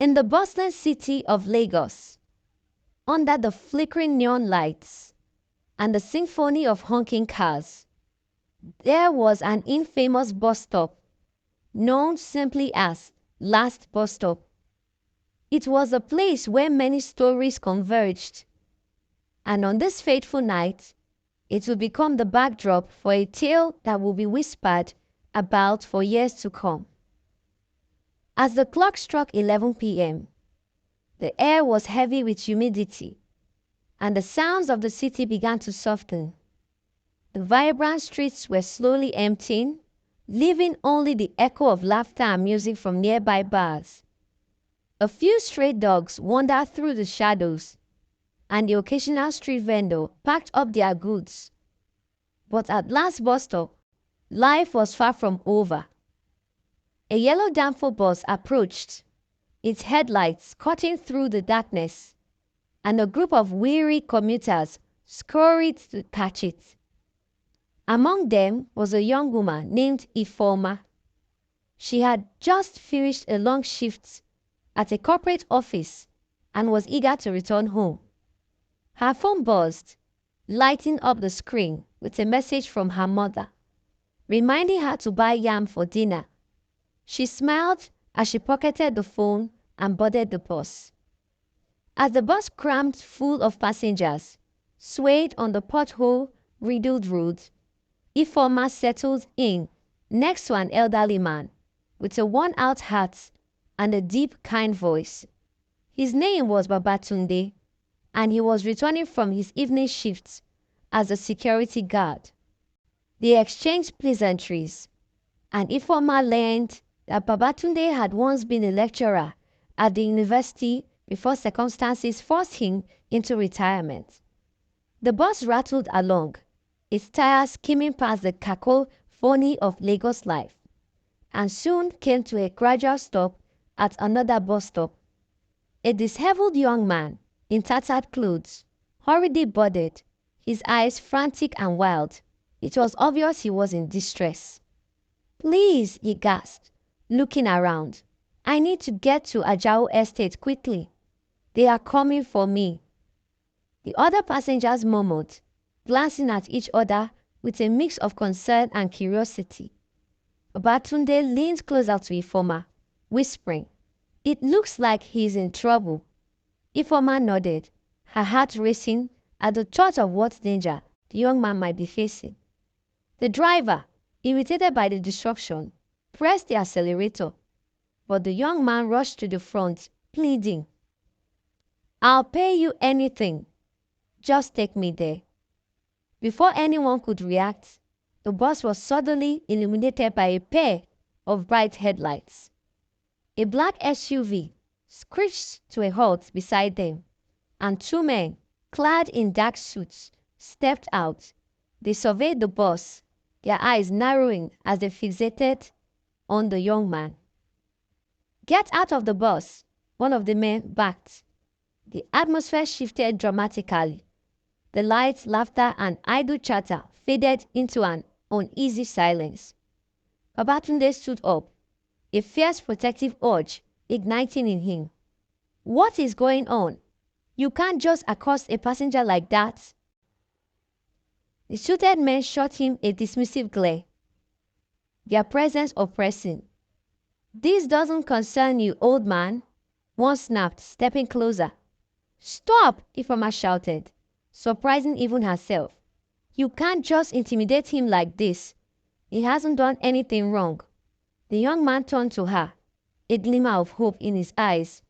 In the bustling city of Lagos, under the flickering neon lights and the symphony of honking cars, there was an infamous bus stop known simply as Last Bus Stop. It was a place where many stories converged, and on this fateful night, it will become the backdrop for a tale that will be whispered about for years to come. As the clock struck 11 p.m., the air was heavy with humidity, and the sounds of the city began to soften. The vibrant streets were slowly emptying, leaving only the echo of laughter and music from nearby bars. A few stray dogs wandered through the shadows, and the occasional street vendor packed up their goods. But at Last Bus Stop, life was far from over. A yellow Danfo bus approached, its headlights cutting through the darkness, and a group of weary commuters scurried to catch it. Among them was a young woman named Ifeoma. She had just finished a long shift at a corporate office and was eager to return home. Her phone buzzed, lighting up the screen with a message from her mother, reminding her to buy yam for dinner. She smiled as she pocketed the phone and boarded the bus. As the bus crammed full of passengers swayed on the pothole-riddled road, Ifeoma settled in next to an elderly man with a worn-out hat and a deep, kind voice. His name was Tunde, and he was returning from his evening shifts as a security guard. They exchanged pleasantries, and Ifeoma learned that Tunde had once been a lecturer at the university before circumstances forced him into retirement. The bus rattled along, its tires skimming past the cacophony of Lagos life, and soon came to a gradual stop at another bus stop. A disheveled young man in tattered clothes hurriedly boarded, his eyes frantic and wild. It was obvious he was in distress. "Please," he gasped, looking around. "I need to get to Ajao Estate quickly. They are coming for me." The other passengers murmured, glancing at each other with a mix of concern and curiosity. Babatunde leaned closer to Ifeoma, whispering, "It looks like he is in trouble." Ifeoma nodded, her heart racing at the thought of what danger the young man might be facing. The driver, irritated by the disruption, pressed the accelerator, but the young man rushed to the front, pleading, "I'll pay you anything. Just take me there." Before anyone could react, the bus was suddenly illuminated by a pair of bright headlights. A black SUV screeched to a halt beside them, and two men, clad in dark suits, stepped out. They surveyed the bus, their eyes narrowing as they fixated on the young man. "Get out of the bus," one of the men barked. The atmosphere shifted dramatically. The lights, laughter, and idle chatter faded into an uneasy silence. Babatunde stood up, a fierce protective urge igniting in him. "What is going on? You can't just accost a passenger like that." The suited men shot him a dismissive glare, their presence oppressing. "This doesn't concern you, old man," one snapped, stepping closer. "Stop!" Ifeoma shouted, surprising even herself. "You can't just intimidate him like this. He hasn't done anything wrong." The young man turned to her, a glimmer of hope in his eyes,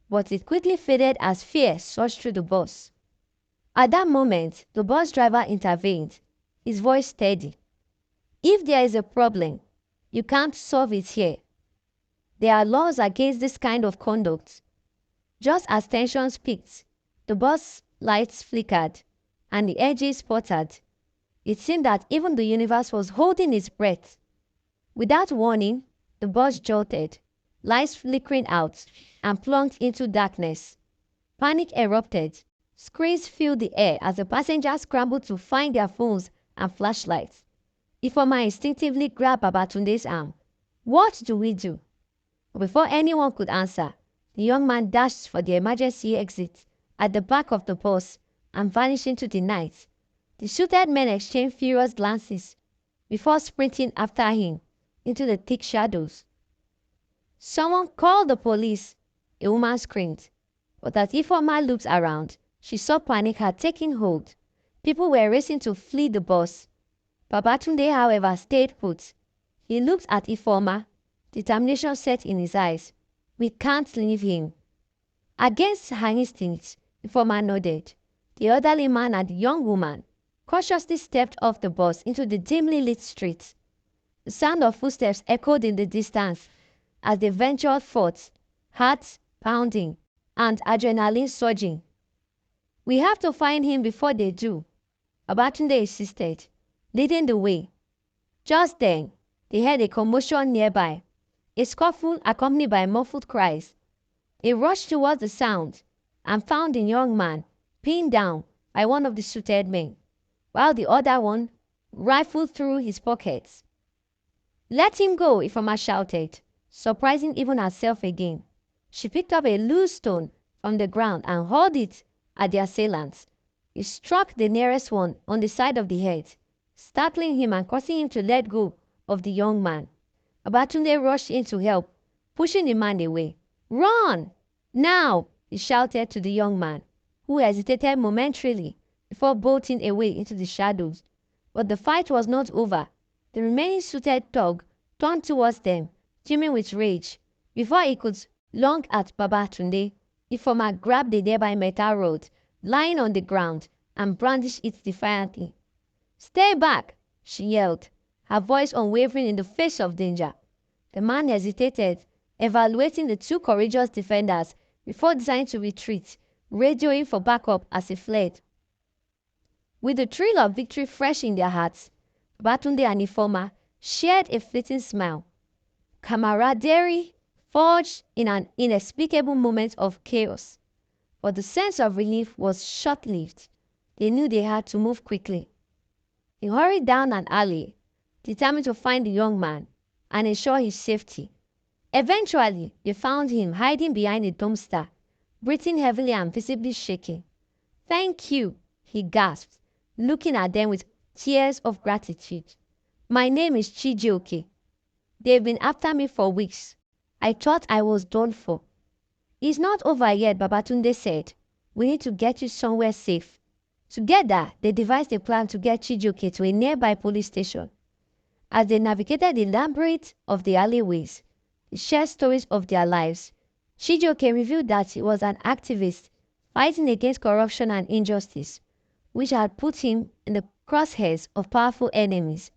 but it quickly faded as fear surged through the bus. At that moment, the bus driver intervened, his voice steady. "If there is a problem, you can't solve it here. There are laws against this kind of conduct." Just as tensions peaked, the bus lights flickered and the edges sputtered. It seemed that even the universe was holding its breath. Without warning, the bus jolted, lights flickering out, and plunged into darkness. Panic erupted. Screams filled the air as the passengers scrambled to find their phones and flashlights. Ifeoma instinctively grabbed Babatunde's arm. "What do we do?" Before anyone could answer, The young man dashed for the emergency exit at the back of the bus and vanished into the night. The suited men exchanged furious glances before sprinting after him into the thick shadows. "Someone call the police!" a woman screamed. But as Ifeoma looked around, she saw panic had taken hold. People were racing to flee the bus. Babatunde, however, stayed put. He looked at Ifeoma, determination set in his eyes. "We can't leave him." Against her instincts, Ifeoma nodded. The elderly man and the young woman cautiously stepped off the bus into the dimly lit street. The sound of footsteps echoed in the distance as they ventured forth, hearts pounding and adrenaline surging. "We have to find him before they do," Babatunde insisted, leading the way. Just then, they heard a commotion nearby, a scuffle accompanied by muffled cries. They rushed towards the sound and found the young man pinned down by one of the suited men, while the other one rifled through his pockets. "Let him go," Ifeoma shouted, surprising even herself again. She picked up a loose stone from the ground and hurled it at the assailant. It struck the nearest one on the side of the head, startling him and causing him to let go of the young man. Babatunde rushed in to help, pushing the man away. "Run! Now!" he shouted to the young man, who hesitated momentarily before bolting away into the shadows. But the fight was not over. The remaining suited thug turned towards them, teeming with rage. Before he could lunge at Babatunde, Ifeoma grabbed the nearby metal rod lying on the ground and brandished it defiantly. "Stay back!" she yelled, her voice unwavering in the face of danger. The man hesitated, evaluating the two courageous defenders before deciding to retreat, radioing for backup as he fled. With the thrill of victory fresh in their hearts, Babatunde and Ifeoma shared a fleeting smile. Camaraderie forged in an inexplicable moment of chaos. But the sense of relief was short-lived. They knew they had to move quickly. They hurried down an alley, determined to find the young man and ensure his safety. Eventually, they found him hiding behind a dumpster, breathing heavily and visibly shaking. "Thank you," he gasped, looking at them with tears of gratitude. "My name is Chijioke. They've been after me for weeks. I thought I was done for." "It's not over yet," Babatunde said. "We need to get you somewhere safe." Together, they devised a plan to get Chijioke to a nearby police station. As they navigated the labyrinth of the alleyways, they shared stories of their lives. Chijioke revealed that he was an activist fighting against corruption and injustice, which had put him in the crosshairs of powerful enemies.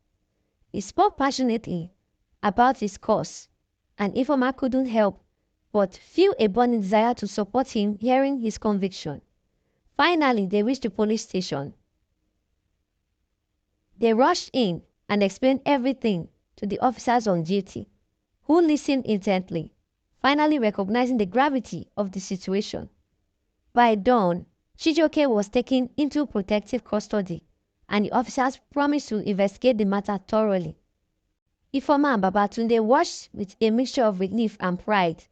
He spoke passionately about his cause, and Ifeoma couldn't help but feel a burning desire to support him, hearing his conviction. Finally, they reached the police station. They rushed in and explained everything to the officers on duty, who listened intently, finally recognizing the gravity of the situation. By dawn, Chijioke was taken into protective custody, and the officers promised to investigate the matter thoroughly. Ifeoma and Babatunde watched with a mixture of relief and pride.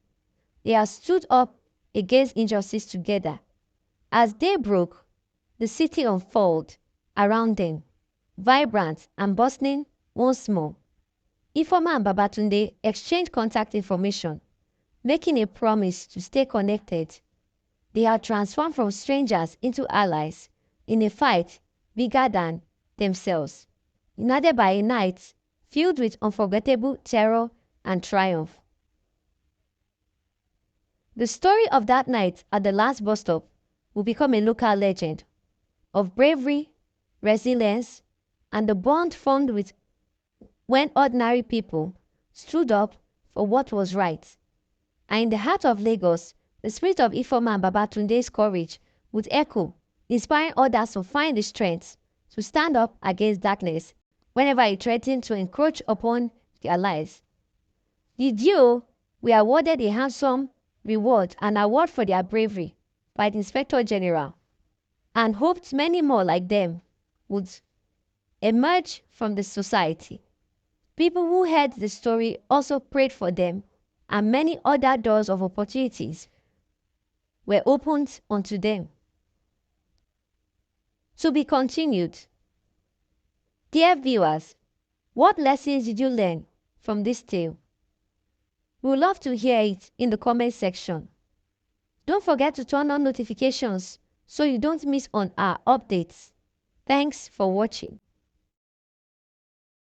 They had stood up against injustice together. As day broke, the city unfolded around them, vibrant and bustling once more. Ifeoma and Babatunde exchanged contact information, making a promise to stay connected. They had transformed from strangers into allies in a fight bigger than themselves, united by a night filled with unforgettable terror and triumph. The story of that night at the last bus stop will become a local legend of bravery, resilience, and the bond formed when ordinary people stood up for what was right. And in the heart of Lagos, the spirit of Ifeoma and Babatunde's courage would echo, inspiring others to find the strength to stand up against darkness whenever it threatened to encroach upon their lives. The duo were awarded a handsome reward and award for their bravery by the Inspector General, and hoped many more like them would emerge from the society. People who heard the story also prayed for them, and many other doors of opportunities were opened unto them. To be continued. Dear viewers, what lessons did you learn from this tale? We would love to hear it in the comment section. Don't forget to turn on notifications so you don't miss on our updates. Thanks for watching.